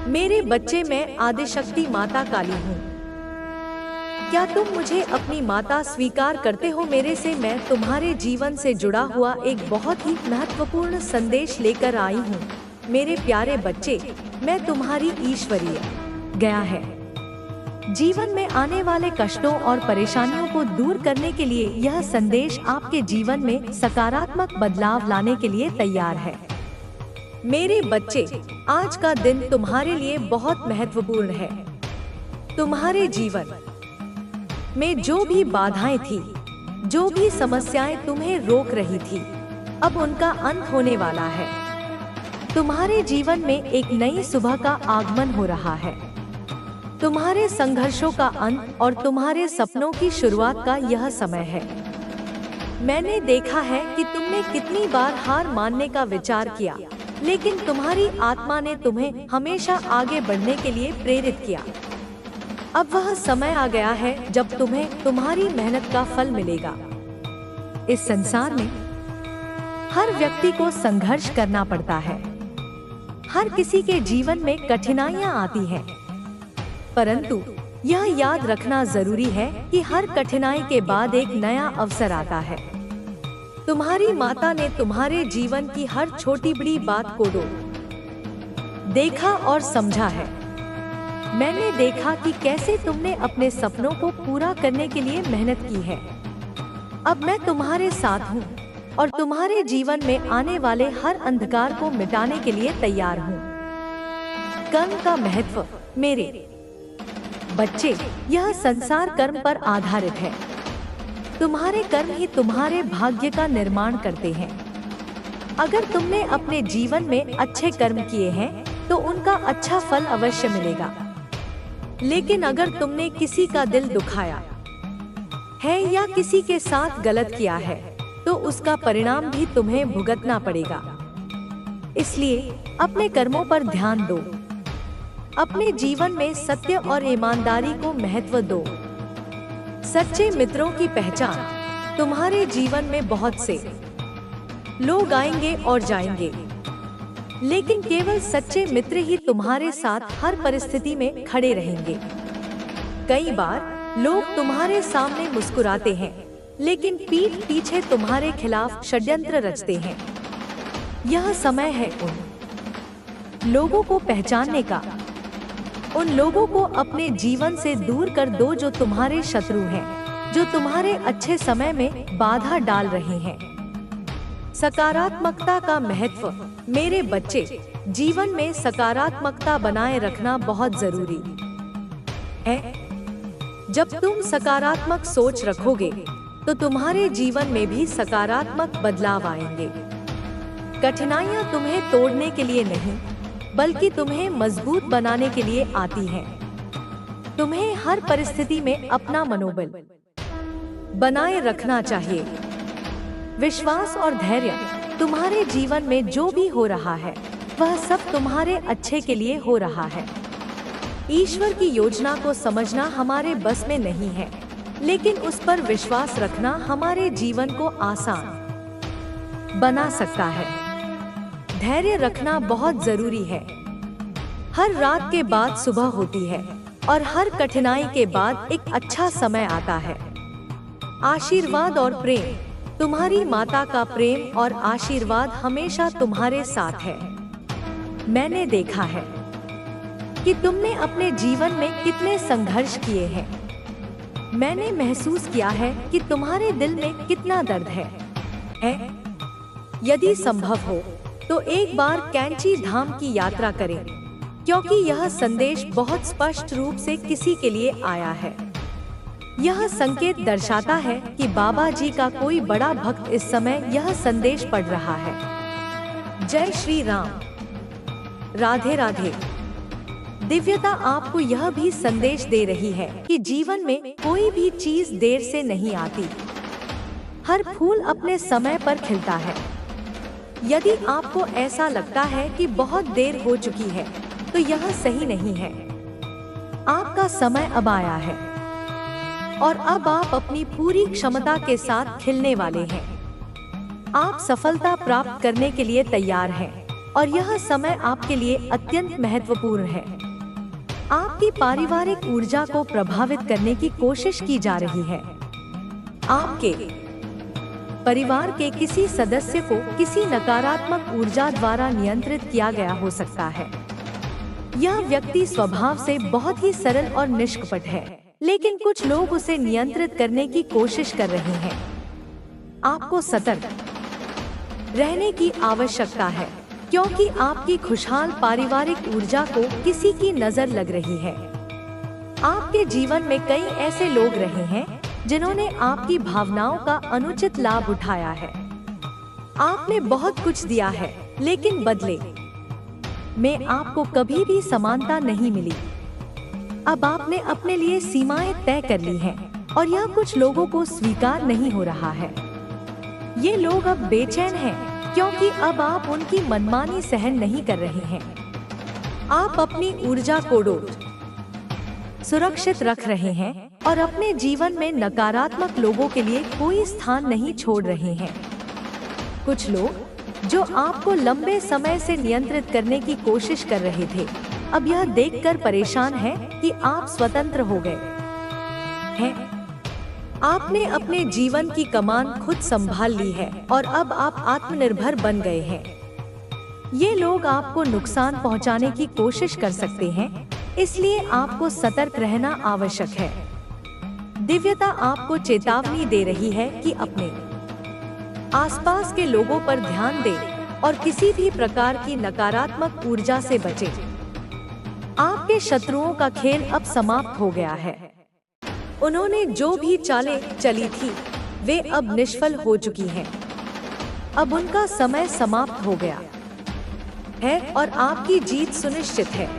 मेरे बच्चे, मैं आदिशक्ति माता काली हूँ। क्या तुम मुझे अपनी माता स्वीकार करते हो? मेरे से मैं तुम्हारे जीवन से जुड़ा हुआ एक बहुत ही महत्वपूर्ण संदेश लेकर आई हूँ। मेरे प्यारे बच्चे, मैं तुम्हारी ईश्वरीय गया है। जीवन में आने वाले कष्टों और परेशानियों को दूर करने के लिए यह संदेश आपके जीवन में सकारात्मक बदलाव लाने के लिए तैयार है। मेरे बच्चे, आज का दिन तुम्हारे लिए बहुत महत्वपूर्ण है। तुम्हारे जीवन में जो भी बाधाएं थी, जो भी समस्याएं तुम्हें रोक रही थी, अब उनका अंत होने वाला है। तुम्हारे जीवन में एक नई सुबह का आगमन हो रहा है। तुम्हारे संघर्षों का अंत और तुम्हारे सपनों की शुरुआत का यह समय है। मैंने देखा है कि तुमने कितनी बार हार मानने का विचार किया, लेकिन तुम्हारी आत्मा ने तुम्हें हमेशा आगे बढ़ने के लिए प्रेरित किया। अब वह समय आ गया है जब तुम्हें तुम्हारी मेहनत का फल मिलेगा। इस संसार में हर व्यक्ति को संघर्ष करना पड़ता है। हर किसी के जीवन में कठिनाइयां आती हैं, परंतु यह याद रखना जरूरी है कि हर कठिनाई के बाद एक नया अवसर आता है। तुम्हारी माता ने तुम्हारे जीवन की हर छोटी बड़ी बात को देखा और समझा है। मैंने देखा कि कैसे तुमने अपने सपनों को पूरा करने के लिए मेहनत की है। अब मैं तुम्हारे साथ हूँ और तुम्हारे जीवन में आने वाले हर अंधकार को मिटाने के लिए तैयार हूँ। कर्म का महत्व। मेरे बच्चे, यह संसार कर्म पर आधारित है। तुम्हारे कर्म ही तुम्हारे भाग्य का निर्माण करते हैं। अगर तुमने अपने जीवन में अच्छे कर्म किए हैं तो उनका अच्छा फल अवश्य मिलेगा। लेकिन अगर तुमने किसी का दिल दुखाया है या किसी के साथ गलत किया है तो उसका परिणाम भी तुम्हें भुगतना पड़ेगा। इसलिए अपने कर्मों पर ध्यान दो। अपने जीवन में सत्य और ईमानदारी को महत्व दो। सच्चे मित्रों की पहचान। तुम्हारे जीवन में बहुत से लोग आएंगे और जाएंगे, लेकिन केवल सच्चे मित्र ही तुम्हारे साथ हर परिस्थिति में खड़े रहेंगे। कई बार लोग तुम्हारे सामने मुस्कुराते हैं, लेकिन पीठ पीछे तुम्हारे खिलाफ षड्यंत्र रचते हैं। यह समय है उन लोगों को पहचानने का। उन लोगों को अपने जीवन से दूर कर दो जो तुम्हारे शत्रु हैं, जो तुम्हारे अच्छे समय में बाधा डाल रहे हैं। सकारात्मकता का महत्व। मेरे बच्चे, जीवन में सकारात्मकता बनाए रखना बहुत जरूरी है। जब तुम सकारात्मक सोच रखोगे तो तुम्हारे जीवन में भी सकारात्मक बदलाव आएंगे। कठिनाइयां तुम्हें तोड़ने के लिए नहीं, बल्कि तुम्हें मजबूत बनाने के लिए आती हैं। तुम्हें हर परिस्थिति में अपना मनोबल बनाए रखना चाहिए। विश्वास और धैर्य। तुम्हारे जीवन में जो भी हो रहा है वह सब तुम्हारे अच्छे के लिए हो रहा है। ईश्वर की योजना को समझना हमारे बस में नहीं है, लेकिन उस पर विश्वास रखना हमारे जीवन को आसान बना सकता है। धैर्य रखना बहुत जरूरी है। हर रात के बाद सुबह होती है और हर कठिनाई के बाद एक अच्छा समय आता है। आशीर्वाद और प्रेम। तुम्हारी माता का प्रेम और आशीर्वाद हमेशा तुम्हारे साथ है। मैंने देखा है कि तुमने अपने जीवन में कितने संघर्ष किए हैं। मैंने महसूस किया है कि तुम्हारे दिल में कितना दर्द है। यदि संभव हो तो एक बार कैंची धाम की यात्रा करें, क्योंकि यह संदेश बहुत स्पष्ट रूप से किसी के लिए आया है। यह संकेत दर्शाता है कि बाबा जी का कोई बड़ा भक्त इस समय यह संदेश पढ़ रहा है। जय श्री राम। राधे राधे। दिव्यता आपको यह भी संदेश दे रही है कि जीवन में कोई भी चीज देर से नहीं आती। हर फूल अपने समय पर खिलता है। यदि आपको ऐसा लगता है कि बहुत देर हो चुकी है, तो यह सही नहीं है। आपका समय अब आया है और अब आप अपनी पूरी क्षमता के साथ खिलने वाले हैं। आप सफलता प्राप्त करने के लिए तैयार हैं। और यह समय आपके लिए अत्यंत महत्वपूर्ण है। आपकी पारिवारिक ऊर्जा को प्रभावित करने की कोशिश की जा रही है। आपके परिवार के किसी सदस्य को किसी नकारात्मक ऊर्जा द्वारा नियंत्रित किया गया हो सकता है। यह व्यक्ति स्वभाव से बहुत ही सरल और निष्कपट है, लेकिन कुछ लोग उसे नियंत्रित करने की कोशिश कर रहे हैं। आपको सतर्क रहने की आवश्यकता है, क्योंकि आपकी खुशहाल पारिवारिक ऊर्जा को किसी की नजर लग रही है। आपके जीवन में कई ऐसे लोग रहे हैं जिन्होंने आपकी भावनाओं का अनुचित लाभ उठाया है। आपने बहुत कुछ दिया है, लेकिन बदले में आपको कभी भी समानता नहीं मिली। अब आपने अपने लिए सीमाएं तय कर ली हैं, और यह कुछ लोगों को स्वीकार नहीं हो रहा है। ये लोग अब बेचैन हैं, क्योंकि अब आप उनकी मनमानी सहन नहीं कर रहे हैं। आप अपनी ऊर्जा को सुरक्षित रख रहे हैं और अपने जीवन में नकारात्मक लोगों के लिए कोई स्थान नहीं छोड़ रहे हैं। कुछ लोग जो आपको लंबे समय से नियंत्रित करने की कोशिश कर रहे थे, अब यह देखकर परेशान हैं कि आप स्वतंत्र हो गए हैं। आपने अपने जीवन की कमान खुद संभाल ली है और अब आप आत्मनिर्भर बन गए हैं। ये लोग आपको नुकसान पहुंचाने की कोशिश कर सकते हैं, इसलिए आपको सतर्क रहना आवश्यक है। दिव्यता आपको चेतावनी दे रही है कि अपने आसपास के लोगों पर ध्यान दें और किसी भी प्रकार की नकारात्मक ऊर्जा से बचें। आपके शत्रुओं का खेल अब समाप्त हो गया है। उन्होंने जो भी चालें चली थी, वे अब निष्फल हो चुकी हैं। अब उनका समय समाप्त हो गया है और आपकी जीत सुनिश्चित है।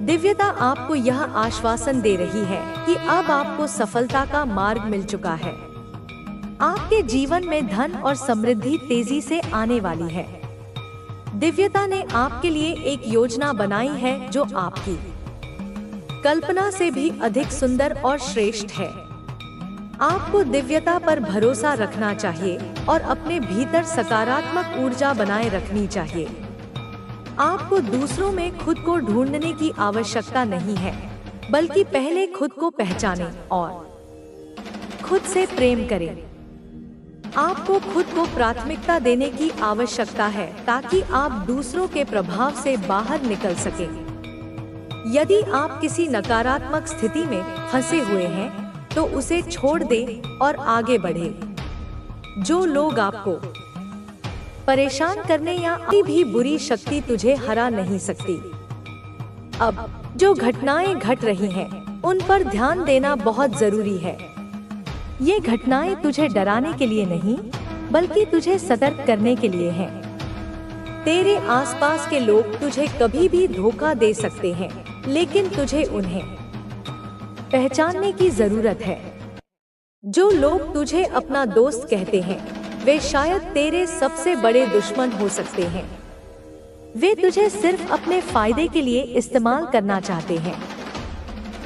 दिव्यता आपको यह आश्वासन दे रही है कि अब आपको सफलता का मार्ग मिल चुका है। आपके जीवन में धन और समृद्धि तेजी से आने वाली है। दिव्यता ने आपके लिए एक योजना बनाई है जो आपकी कल्पना से भी अधिक सुंदर और श्रेष्ठ है। आपको दिव्यता पर भरोसा रखना चाहिए और अपने भीतर सकारात्मक ऊर्जा बनाए रखनी चाहिए। आपको दूसरों में खुद को ढूंढने की आवश्यकता नहीं है, बल्कि पहले खुद को पहचानें और खुद से प्रेम करें। आपको खुद को प्राथमिकता देने की आवश्यकता है ताकि आप दूसरों के प्रभाव से बाहर निकल सकें। यदि आप किसी नकारात्मक स्थिति में फंसे हुए हैं, तो उसे छोड़ दें और आगे बढ़ें। जो लोग आपको परेशान करने या कोई भी बुरी शक्ति तुझे हरा नहीं सकती। अब जो घटनाएं घट रही हैं, उन पर ध्यान देना बहुत जरूरी है। ये घटनाएं तुझे डराने के लिए नहीं, बल्कि तुझे सतर्क करने के लिए हैं। तेरे आसपास के लोग तुझे कभी भी धोखा दे सकते हैं, लेकिन तुझे उन्हें पहचानने की जरूरत है। जो लोग तुझे अपना दोस्त कहते हैं, वे शायद तेरे सबसे बड़े दुश्मन हो सकते हैं। वे तुझे सिर्फ अपने फायदे के लिए इस्तेमाल करना चाहते हैं।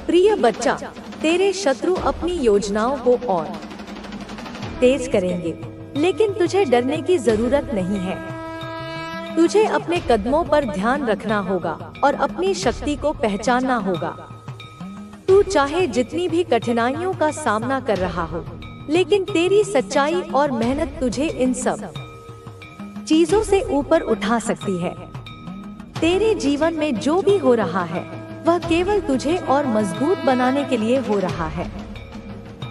प्रिय बच्चा, तेरे शत्रु अपनी योजनाओं को और तेज करेंगे, लेकिन तुझे डरने की जरूरत नहीं है। तुझे अपने कदमों पर ध्यान रखना होगा और अपनी शक्ति को पहचानना होगा। तू चाहे जितनी भी कठिनाइयों का सामना कर रहा हो, लेकिन तेरी सच्चाई और मेहनत तुझे इन सब चीजों से ऊपर उठा सकती है। तेरे जीवन में जो भी हो रहा है, वह केवल तुझे और मजबूत बनाने के लिए हो रहा है।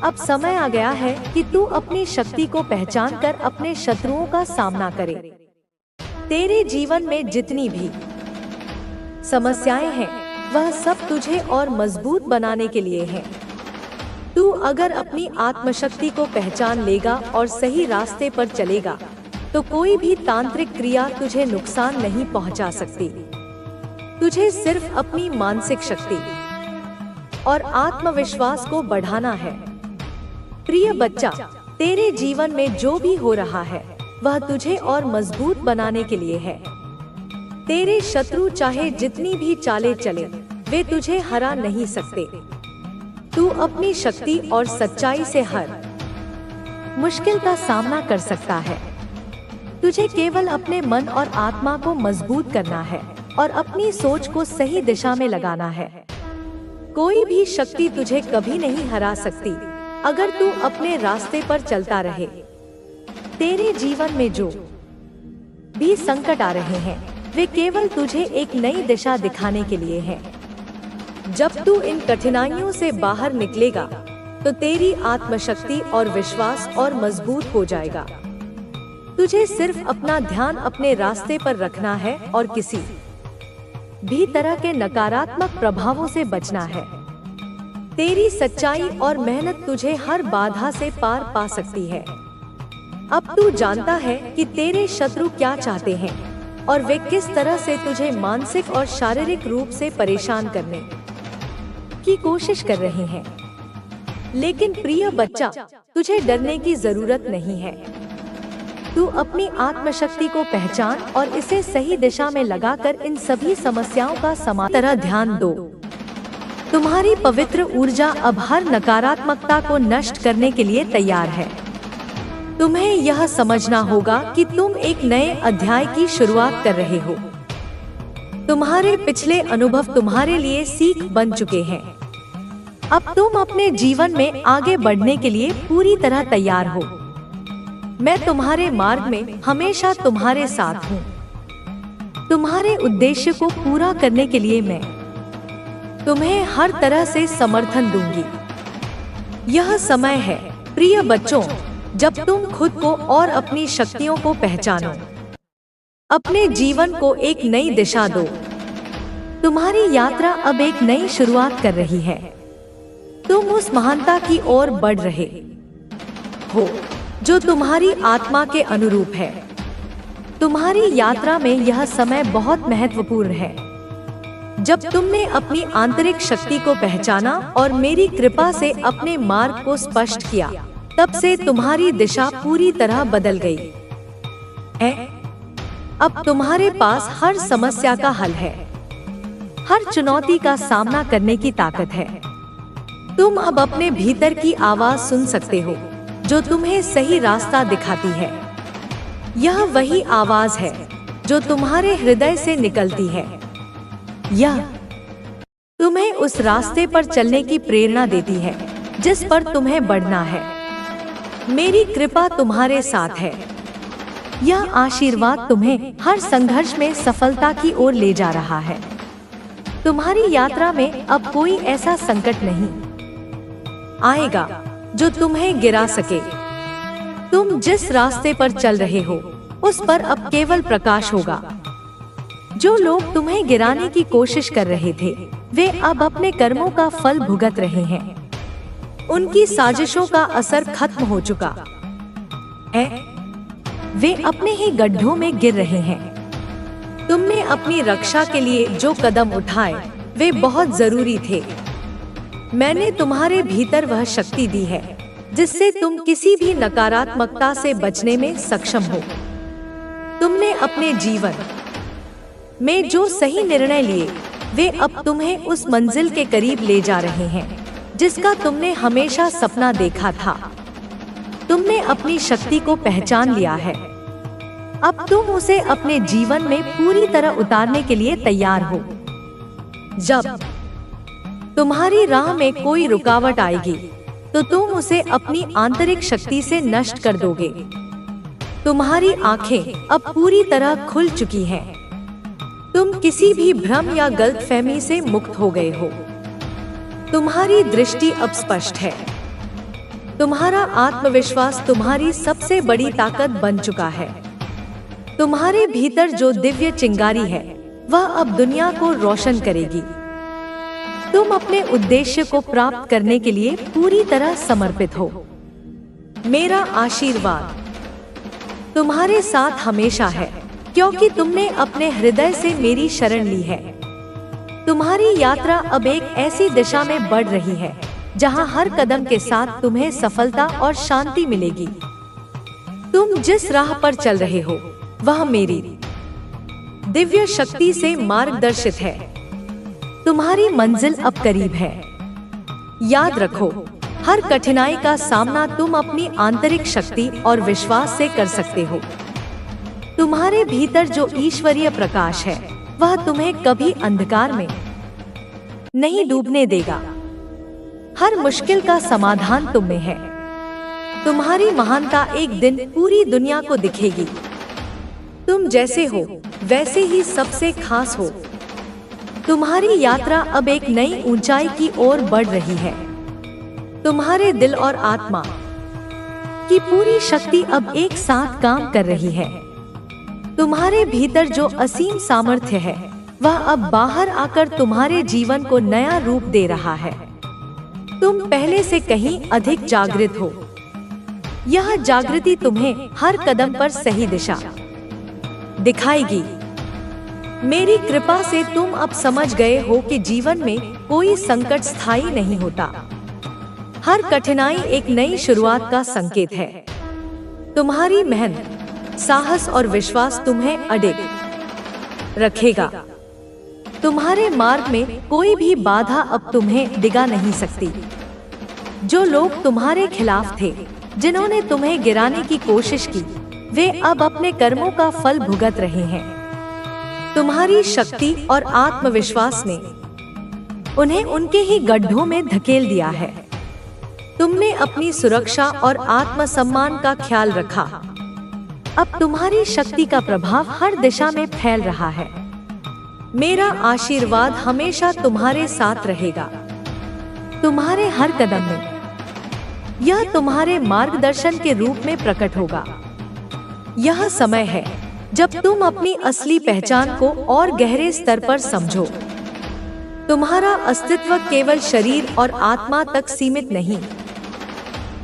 अब समय आ गया है कि तू अपनी शक्ति को पहचान कर अपने शत्रुओं का सामना करे। तेरे जीवन में जितनी भी समस्याएं हैं, वह सब तुझे और मजबूत बनाने के लिए है। तू अगर अपनी आत्मशक्ति को पहचान लेगा और सही रास्ते पर चलेगा, तो कोई भी तांत्रिक क्रिया तुझे नुकसान नहीं पहुंचा सकती। तुझे सिर्फ अपनी मानसिक शक्ति और आत्मविश्वास को बढ़ाना है। प्रिय बच्चा, तेरे जीवन में जो भी हो रहा है, वह तुझे और मजबूत बनाने के लिए है। तेरे शत्रु चाहे जितनी भी चालें चले, वे तुझे हरा नहीं सकते। तू अपनी शक्ति और सच्चाई से हर मुश्किल का सामना कर सकता है। तुझे केवल अपने मन और आत्मा को मजबूत करना है और अपनी सोच को सही दिशा में लगाना है। कोई भी शक्ति तुझे कभी नहीं हरा सकती अगर तू अपने रास्ते पर चलता रहे। तेरे जीवन में जो भी संकट आ रहे हैं वे केवल तुझे एक नई दिशा दिखाने के लिए हैं। जब तू इन कठिनाइयों से बाहर निकलेगा तो तेरी आत्मशक्ति और विश्वास और मजबूत हो जाएगा। तुझे सिर्फ अपना ध्यान अपने रास्ते पर रखना है और किसी भी तरह के नकारात्मक प्रभावों से बचना है। तेरी सच्चाई और मेहनत तुझे हर बाधा से पार पा सकती है। अब तू जानता है कि तेरे शत्रु क्या चाहते हैं और वे किस तरह से तुझे मानसिक और शारीरिक रूप से परेशान करने की कोशिश कर रहे हैं। लेकिन प्रिय बच्चा, तुझे डरने की जरूरत नहीं है। तू अपनी आत्मशक्ति को पहचान और इसे सही दिशा में लगाकर इन सभी समस्याओं का समांतर ध्यान दो। तुम्हारी पवित्र ऊर्जा अब हर नकारात्मकता को नष्ट करने के लिए तैयार है। तुम्हें यह समझना होगा कि तुम एक नए अध्याय की शुरुआत कर रहे हो। तुम्हारे पिछले अनुभव तुम्हारे लिए सीख बन चुके हैं। अब तुम अपने जीवन में आगे बढ़ने के लिए पूरी तरह तैयार हो। मैं तुम्हारे मार्ग में हमेशा तुम्हारे साथ हूँ। तुम्हारे उद्देश्य को पूरा करने के लिए मैं तुम्हें हर तरह से समर्थन दूंगी। यह समय है प्रिय बच्चों, जब तुम खुद को और अपनी शक्तियों को पहचानो। अपने जीवन को एक नई दिशा दो। तुम्हारी यात्रा अब एक नई शुरुआत कर रही है। तुम उस महानता की ओर बढ़ रहे हो जो तुम्हारी आत्मा के अनुरूप है। तुम्हारी यात्रा में यह समय बहुत महत्वपूर्ण है। जब तुमने अपनी आंतरिक शक्ति को पहचाना और मेरी कृपा से अपने मार्ग को स्पष्ट किया, तब से तुम्हारी दिशा पूरी तरह बदल गई है। अब तुम्हारे पास हर समस्या का हल है, हर चुनौती का सामना करने की ताकत है। तुम अब अपने भीतर की आवाज सुन सकते हो जो तुम्हें सही रास्ता दिखाती है। यह वही आवाज है जो तुम्हारे हृदय से निकलती है। यह तुम्हें उस रास्ते पर चलने की प्रेरणा देती है जिस पर तुम्हें बढ़ना है। मेरी कृपा तुम्हारे साथ है। यह आशीर्वाद तुम्हें हर संघर्ष में सफलता की ओर ले जा रहा है। तुम्हारी यात्रा में अब कोई ऐसा संकट नहीं आएगा जो तुम्हें गिरा सके। तुम जिस रास्ते पर चल रहे हो उस पर अब केवल प्रकाश होगा। जो लोग तुम्हें गिराने की कोशिश कर रहे थे वे अब अपने कर्मों का फल भुगत रहे हैं। उनकी साजिशों का असर खत्म हो चुका है। वे अपने ही गड्ढों में गिर रहे हैं। तुमने अपनी रक्षा के लिए जो कदम उठाए वे बहुत जरूरी थे। मैंने तुम्हारे भीतर वह शक्ति दी है जिससे तुम किसी भी नकारात्मकता से बचने में सक्षम हो। तुमने अपने जीवन में जो सही निर्णय लिए वे अब तुम्हें उस मंजिल के करीब ले जा रहे हैं जिसका तुमने हमेशा सपना देखा था। तुमने अपनी शक्ति को पहचान लिया है। अब तुम उसे अपने जीवन में पूरी तरह उतारने के लिए तैयार हो। जब तुम्हारी राह में कोई रुकावट आएगी तो तुम उसे अपनी आंतरिक शक्ति से नष्ट कर दोगे। तुम्हारी आंखें अब पूरी तरह खुल चुकी हैं। तुम किसी भी भ्रम या गलतफहमी से मुक्त हो गए हो। तुम्हारी दृष्टि अब स्पष्ट है। तुम्हारा आत्मविश्वास तुम्हारी सबसे बड़ी ताकत बन चुका है। तुम्हारे भीतर जो दिव्य चिंगारी है वह अब दुनिया को रोशन करेगी। तुम अपने उद्देश्य को प्राप्त करने के लिए पूरी तरह समर्पित हो। मेरा आशीर्वाद तुम्हारे साथ हमेशा है क्योंकि तुमने अपने हृदय से मेरी शरण ली है। तुम्हारी यात्रा अब एक ऐसी दिशा में बढ़ रही है जहां हर कदम के साथ तुम्हें सफलता और शांति मिलेगी। तुम जिस राह पर चल रहे हो वह मेरी दिव्य शक्ति से मार्गदर्शित है। तुम्हारी मंजिल अब करीब है। याद रखो, हर कठिनाई का सामना तुम अपनी आंतरिक शक्ति और विश्वास से कर सकते हो। तुम्हारे भीतर जो ईश्वरीय प्रकाश है वह तुम्हें कभी अंधकार में नहीं डूबने देगा। हर मुश्किल का समाधान तुम में है। तुम्हारी महानता एक दिन पूरी दुनिया को दिखेगी। तुम जैसे हो वैसे ही सबसे खास हो। तुम्हारी यात्रा अब एक नई ऊंचाई की ओर बढ़ रही है। तुम्हारे दिल और आत्मा की पूरी शक्ति अब एक साथ काम कर रही है। तुम्हारे भीतर जो असीम सामर्थ्य है वह अब बाहर आकर तुम्हारे जीवन को नया रूप दे रहा है। तुम पहले से कहीं अधिक जागृत हो। यह जागृति तुम्हें हर कदम पर सही दिशा दिखाएगी। मेरी कृपा से तुम अब समझ गए हो कि जीवन में कोई संकट स्थायी नहीं होता। हर कठिनाई एक नई शुरुआत का संकेत है। तुम्हारी मेहनत, साहस और विश्वास तुम्हें अडिग रखेगा। तुम्हारे मार्ग में कोई भी बाधा अब तुम्हें डिगा नहीं सकती। जो लोग तुम्हारे खिलाफ थे, जिन्होंने तुम्हें गिराने की कोशिश की, वे अब अपने कर्मों का फल भुगत रहे हैं। तुम्हारी शक्ति और आत्मविश्वास ने उन्हें उनके ही गड्ढों में धकेल दिया है। तुमने अपनी सुरक्षा और आत्मसम्मान का ख्याल रखा। अब तुम्हारी शक्ति का प्रभाव हर दिशा में फैल रहा है। मेरा आशीर्वाद हमेशा तुम्हारे साथ रहेगा, तुम्हारे हर कदम में। यह तुम्हारे मार्गदर्शन के रूप में प्रकट होगा। यह समय है जब तुम अपनी असली पहचान को और गहरे स्तर पर समझो। तुम्हारा अस्तित्व केवल शरीर और आत्मा तक सीमित नहीं।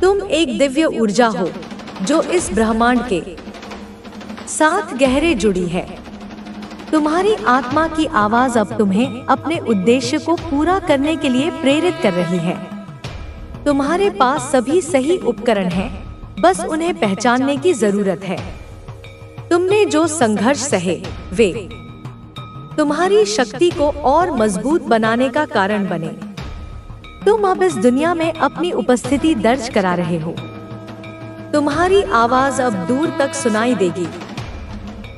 तुम एक दिव्य ऊर्जा हो जो इस ब्रह्मांड के साथ गहरे जुड़ी है। तुम्हारी आत्मा की आवाज अब तुम्हें अपने उद्देश्य को पूरा करने के लिए प्रेरित कर रही है। तुम्हारे पास सभी सही उपकरण हैं, बस उन्हें पहचानने की जरूरत है। तुमने जो संघर्ष सहे, वे तुम्हारी शक्ति को और मजबूत बनाने का कारण बने। तुम अब इस दुनिया में अपनी उपस्थिति दर्ज करा रहे हो। तुम्हारी आवाज अब दूर तक सुनाई देगी।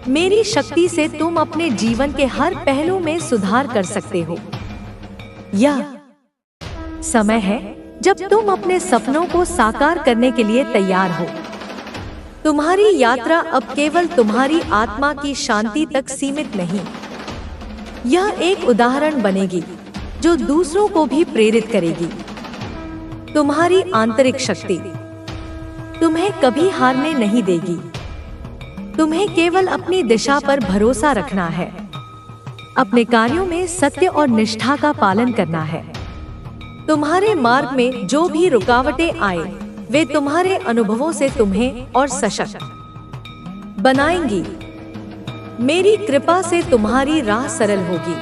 मेरी शक्ति से तुम अपने जीवन के हर पहलू में सुधार कर सकते हो। यह समय है जब तुम अपने सपनों को साकार करने के लिए तैयार हो। तुम्हारी यात्रा अब केवल तुम्हारी आत्मा की शांति तक सीमित नहीं, यह एक उदाहरण बनेगी जो दूसरों को भी प्रेरित करेगी। तुम्हारी आंतरिक शक्ति तुम्हें कभी हारने नहीं देगी। तुम्हें केवल अपनी दिशा पर भरोसा रखना है। अपने कार्यों में सत्य और निष्ठा का पालन करना है। तुम्हारे मार्ग में जो भी रुकावटें आए, वे तुम्हारे अनुभवों से तुम्हें और सशक्त बनाएंगी। मेरी कृपा से तुम्हारी राह सरल होगी।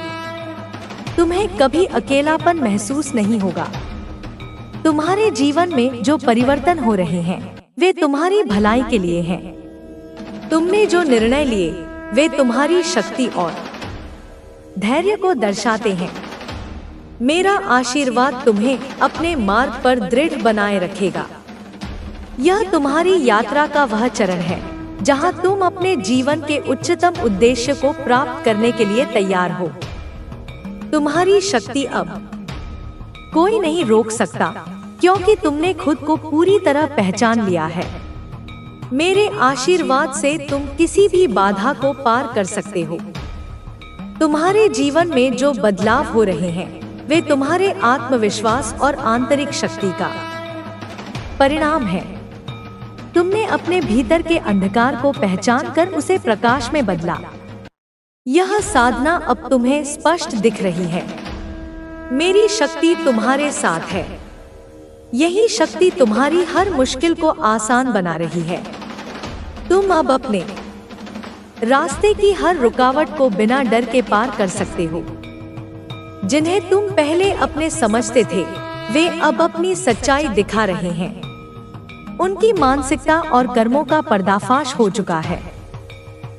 तुम्हें कभी अकेलापन महसूस नहीं होगा। तुम्हारे जीवन में जो परिवर्तन हो रहे हैं, वे तुम्हारी भलाई के लिए हैं। तुमने जो निर्णय लिए, वे तुम्हारी शक्ति और धैर्य को दर्शाते हैं। मेरा आशीर्वाद तुम्हें अपने मार्ग पर दृढ़ बनाए रखेगा। यह तुम्हारी यात्रा का वह चरण है जहां तुम अपने जीवन के उच्चतम उद्देश्य को प्राप्त करने के लिए तैयार हो। तुम्हारी शक्ति अब कोई नहीं रोक सकता, क्योंकि तुमने खुद को पूरी तरह पहचान लिया है। मेरे आशीर्वाद से तुम किसी भी बाधा को पार कर सकते हो। तुम्हारे जीवन में जो बदलाव हो रहे हैं, वे तुम्हारे आत्मविश्वास और आंतरिक शक्ति का परिणाम है। तुमने अपने भीतर के अंधकार को पहचान कर उसे प्रकाश में बदला। यह साधना अब तुम्हें स्पष्ट दिख रही है। मेरी शक्ति तुम्हारे साथ है। यही शक्ति तुम्हारी हर मुश्किल को आसान बना रही है। तुम अब अपने रास्ते की हर रुकावट को बिना डर के पार कर सकते हो। जिन्हें तुम पहले अपने समझते थे, वे अब अपनी सच्चाई दिखा रहे हैं। उनकी मानसिकता और कर्मों का पर्दाफाश हो चुका है।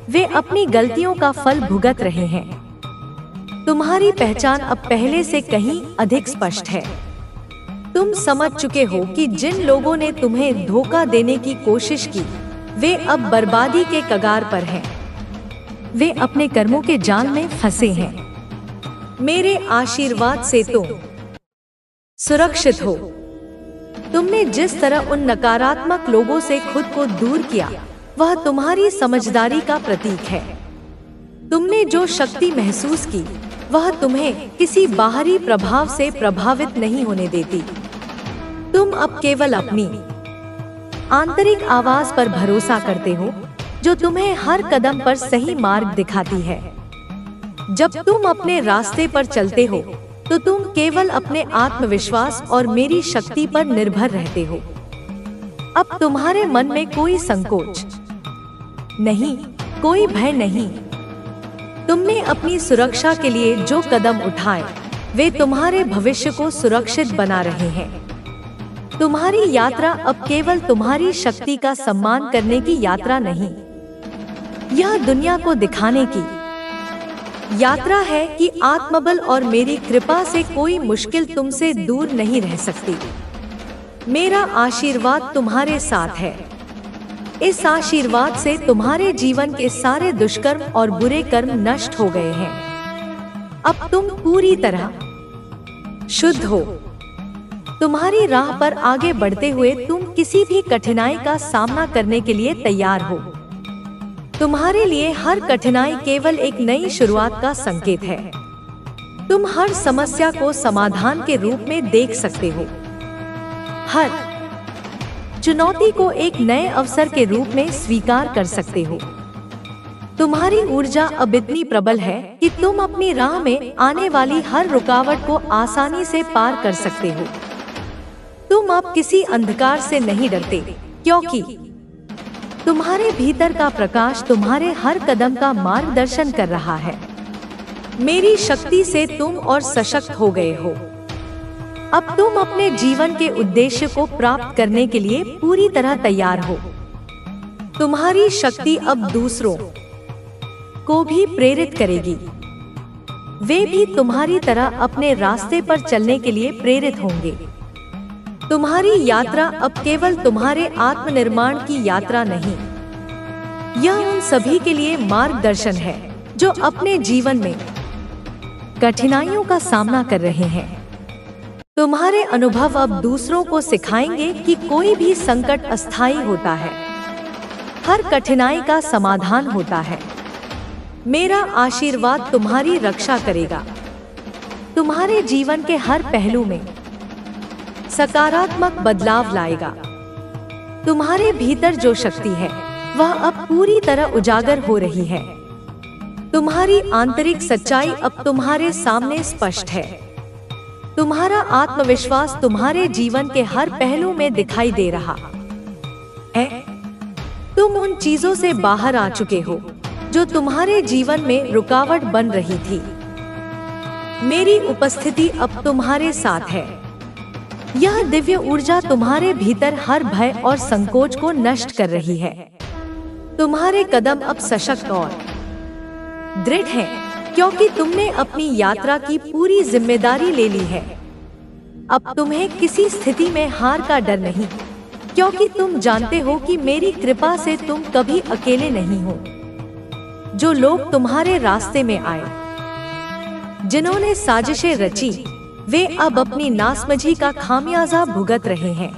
वे अपनी गलतियों का फल भुगत रहे हैं। तुम्हारी पहचान अब पहले से कहीं अधिक स्पष्ट है। तुम समझ चुके हो कि जिन लोगों ने तुम्हें धोखा देने की कोशिश की, वे अब बर्बादी के कगार पर हैं। वे अपने कर्मों के जाल में फंसे हैं। मेरे आशीर्वाद से तुम सुरक्षित हो। तुमने जिस तरह उन नकारात्मक लोगों से खुद को दूर किया, वह तुम्हारी समझदारी का प्रतीक है। तुमने जो शक्ति महसूस की, वह तुम्हें किसी बाहरी प्रभाव से प्रभावित नहीं होने देती। तुम अब केवल अपनी आंतरिक आवाज पर भरोसा करते हो, जो तुम्हें हर कदम पर सही मार्ग दिखाती है। जब तुम अपने रास्ते पर चलते हो, तो तुम केवल अपने आत्मविश्वास और मेरी शक्ति पर निर्भर रहते हो। अब तुम्हारे मन में कोई संकोच नहीं, कोई भय नहीं। तुमने अपनी सुरक्षा के लिए जो कदम उठाए, वे तुम्हारे भविष्य को सुरक्षित बना रहे हैं। तुम्हारी यात्रा अब केवल तुम्हारी शक्ति का सम्मान करने की यात्रा नहीं, यह दुनिया को दिखाने की यात्रा है कि आत्मबल और मेरी कृपा से कोई मुश्किल तुमसे दूर नहीं रह सकती। मेरा आशीर्वाद तुम्हारे साथ है। इस आशीर्वाद से तुम्हारे जीवन के सारे दुष्कर्म और बुरे कर्म नष्ट हो गए हैं। अब तुम पूरी तरह शुद्ध हो। तुम्हारी राह पर आगे बढ़ते हुए तुम किसी भी कठिनाई का सामना करने के लिए तैयार हो। तुम्हारे लिए हर कठिनाई केवल एक नई शुरुआत का संकेत है। तुम हर समस्या को समाधान के रूप में देख सकते हो, हर चुनौती को एक नए अवसर के रूप में स्वीकार कर सकते हो। तुम्हारी ऊर्जा अब इतनी प्रबल है कि तुम अपनी राह में आने वाली हर रुकावट को आसानी से पार कर सकते हो। तुम अब किसी अंधकार से नहीं डरते, क्योंकि तुम्हारे भीतर का प्रकाश तुम्हारे हर कदम का मार्गदर्शन कर रहा है। मेरी शक्ति से तुम और सशक्त हो गए हो। अब तुम अपने जीवन के उद्देश्य को प्राप्त करने के लिए पूरी तरह तैयार हो। तुम्हारी शक्ति अब दूसरों को भी प्रेरित करेगी। वे भी तुम्हारी तरह अपने रास्ते पर चलने के लिए प्रेरित होंगे। तुम्हारी यात्रा अब केवल तुम्हारे आत्मनिर्माण की यात्रा नहीं, यह उन सभी के लिए मार्गदर्शन है जो अपने जीवन में कठिनाइयों का सामना कर रहे हैं। तुम्हारे अनुभव अब दूसरों को सिखाएंगे कि कोई भी संकट अस्थायी होता है, हर कठिनाई का समाधान होता है। मेरा आशीर्वाद तुम्हारी रक्षा करेगा। तुम्हारे जीवन के हर पहलू में सकारात्मक बदलाव लाएगा। तुम्हारे भीतर जो शक्ति है, वह अब पूरी तरह उजागर हो रही है। तुम्हारी आंतरिक सच्चाई अब तुम्हारे सामने स्पष्ट है। तुम्हारा आत्मविश्वास तुम्हारे जीवन के हर पहलू में दिखाई दे रहा है। तुम उन चीजों से बाहर आ चुके हो जो तुम्हारे जीवन में रुकावट बन रही थी। मेरी उपस्थिति अब तुम्हारे साथ है। यह दिव्य ऊर्जा तुम्हारे भीतर हर भय और संकोच को नष्ट कर रही है। तुम्हारे कदम अब सशक्त और दृढ़ हैं, क्योंकि तुमने अपनी यात्रा की पूरी जिम्मेदारी ले ली है। अब तुम्हें किसी स्थिति में हार का डर नहीं, क्योंकि तुम जानते हो कि मेरी कृपा से तुम कभी अकेले नहीं हो। जो लोग तुम्हारे रास्ते में आए, जिन्होंने साजिशें रची, वे अब अपनी नासमझी का खामियाजा भुगत रहे हैं।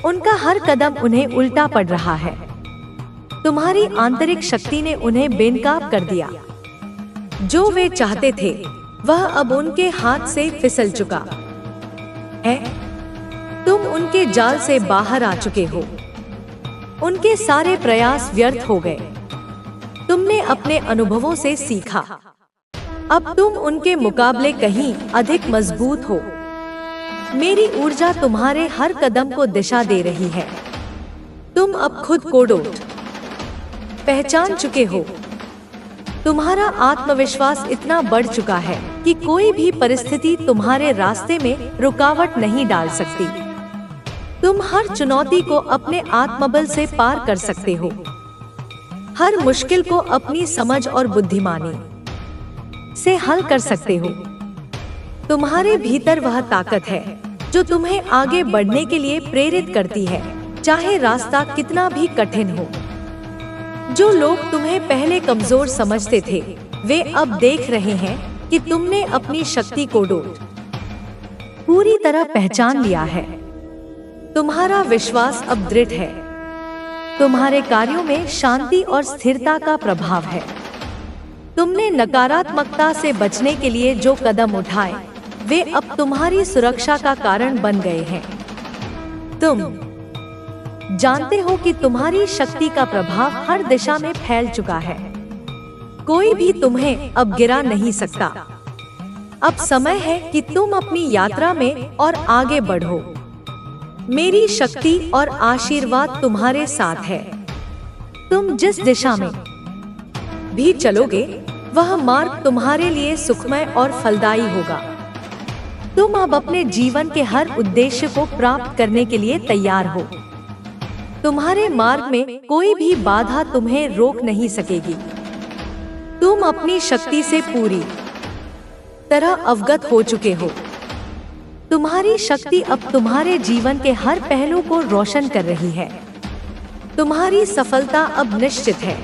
उनका हर कदम उन्हें उल्टा पड़ रहा है। तुम्हारी आंतरिक शक्ति ने उन्हें बेनकाब कर दिया। जो वे चाहते थे, वह अब उनके हाथ से फिसल चुका है। तुम उनके जाल से बाहर आ चुके हो। उनके सारे प्रयास व्यर्थ हो गए। तुमने अपने अनुभवों से सीखा। अब तुम उनके मुकाबले कहीं अधिक मजबूत हो। मेरी ऊर्जा तुम्हारे हर कदम को दिशा दे रही है। तुम अब खुद को पहचान चुके हो। तुम्हारा आत्मविश्वास इतना बढ़ चुका है कि कोई भी परिस्थिति तुम्हारे रास्ते में रुकावट नहीं डाल सकती। तुम हर चुनौती को अपने आत्मबल से पार कर सकते हो। हर मुश्किल को अपनी समझ और बुद्धिमानी से हल कर सकते हो। तुम्हारे भीतर वह ताकत है जो तुम्हें आगे बढ़ने के लिए प्रेरित करती है, चाहे रास्ता कितना भी कठिन हो। जो लोग तुम्हें पहले कमजोर समझते थे, वे अब देख रहे हैं कि तुमने अपनी शक्ति को पूरी तरह पहचान लिया है। तुम्हारा विश्वास अब दृढ़ है। तुम्हारे कार्यों में शांति और स्थिरता का प्रभाव है। तुमने नकारात्मकता से बचने के लिए जो कदम उठाए, वे अब तुम्हारी सुरक्षा का कारण बन गए हैं। तुम जानते हो कि तुम्हारी शक्ति का प्रभाव हर दिशा में फैल चुका है। कोई भी तुम्हें अब गिरा नहीं सकता। अब समय है कि तुम अपनी यात्रा में और आगे बढ़ो। मेरी शक्ति और आशीर्वाद तुम्हारे साथ है। तुम जिस दिशा में भी चलोगे, वह मार्ग तुम्हारे लिए सुखमय और फलदायी होगा। तुम अब अपने जीवन के हर उद्देश्य को प्राप्त करने के लिए तैयार हो। तुम्हारे मार्ग में कोई भी बाधा तुम्हें रोक नहीं सकेगी। तुम अपनी शक्ति से पूरी तरह अवगत हो चुके हो। तुम्हारी शक्ति अब तुम्हारे जीवन के हर पहलू को रोशन कर रही है। तुम्हारी सफलता अब निश्चित है।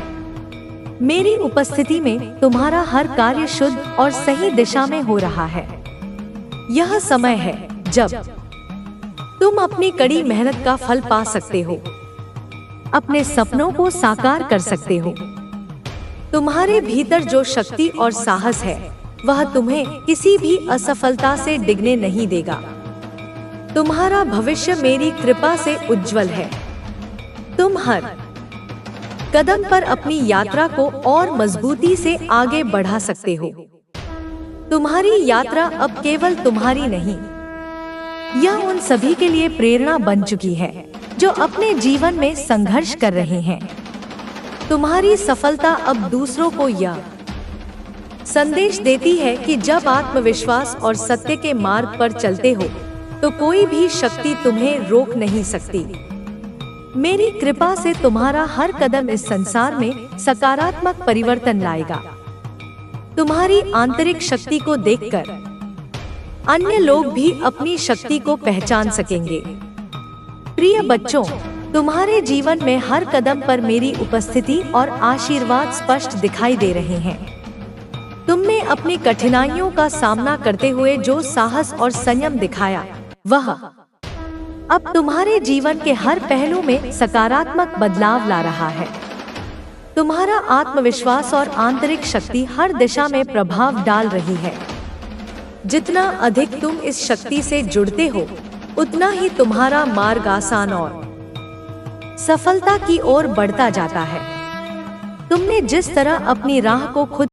मेरी उपस्थिति में तुम्हारा हर कार्य शुद्ध और सही दिशा में हो रहा है। यह समय है जब तुम अपनी कड़ी मेहनत का फल पा सकते हो, अपने सपनों को साकार कर सकते हो। तुम्हारे भीतर जो शक्ति और साहस है, वह तुम्हें किसी भी असफलता से डिगने नहीं देगा। तुम्हारा भविष्य मेरी कृपा से उज्जवल है। तुम हर कदम पर अपनी यात्रा को और मजबूती से आगे बढ़ा सकते हो। तुम्हारी यात्रा अब केवल तुम्हारी नहीं, यह उन सभी के लिए प्रेरणा बन चुकी है जो अपने जीवन में संघर्ष कर रहे हैं। तुम्हारी सफलता अब दूसरों को यह संदेश देती है कि जब आत्मविश्वास और सत्य के मार्ग पर चलते हो, तो कोई भी शक्ति तुम्हें रोक नहीं सकती। मेरी कृपा से तुम्हारा हर कदम इस संसार में सकारात्मक परिवर्तन लाएगा। तुम्हारी आंतरिक शक्ति को देखकर अन्य लोग भी अपनी शक्ति को पहचान सकेंगे। प्रिय बच्चों, तुम्हारे जीवन में हर कदम पर मेरी उपस्थिति और आशीर्वाद स्पष्ट दिखाई दे रहे हैं। तुमने अपनी कठिनाइयों का सामना करते हुए जो साहस और संयम दिखाया, वह अब तुम्हारे जीवन के हर पहलू में सकारात्मक बदलाव ला रहा है। तुम्हारा आत्मविश्वास और आंतरिक शक्ति हर दिशा में प्रभाव डाल रही है। जितना अधिक तुम इस शक्ति से जुड़ते हो, उतना ही तुम्हारा मार्ग आसान और सफलता की ओर बढ़ता जाता है। तुमने जिस तरह अपनी राह को खुद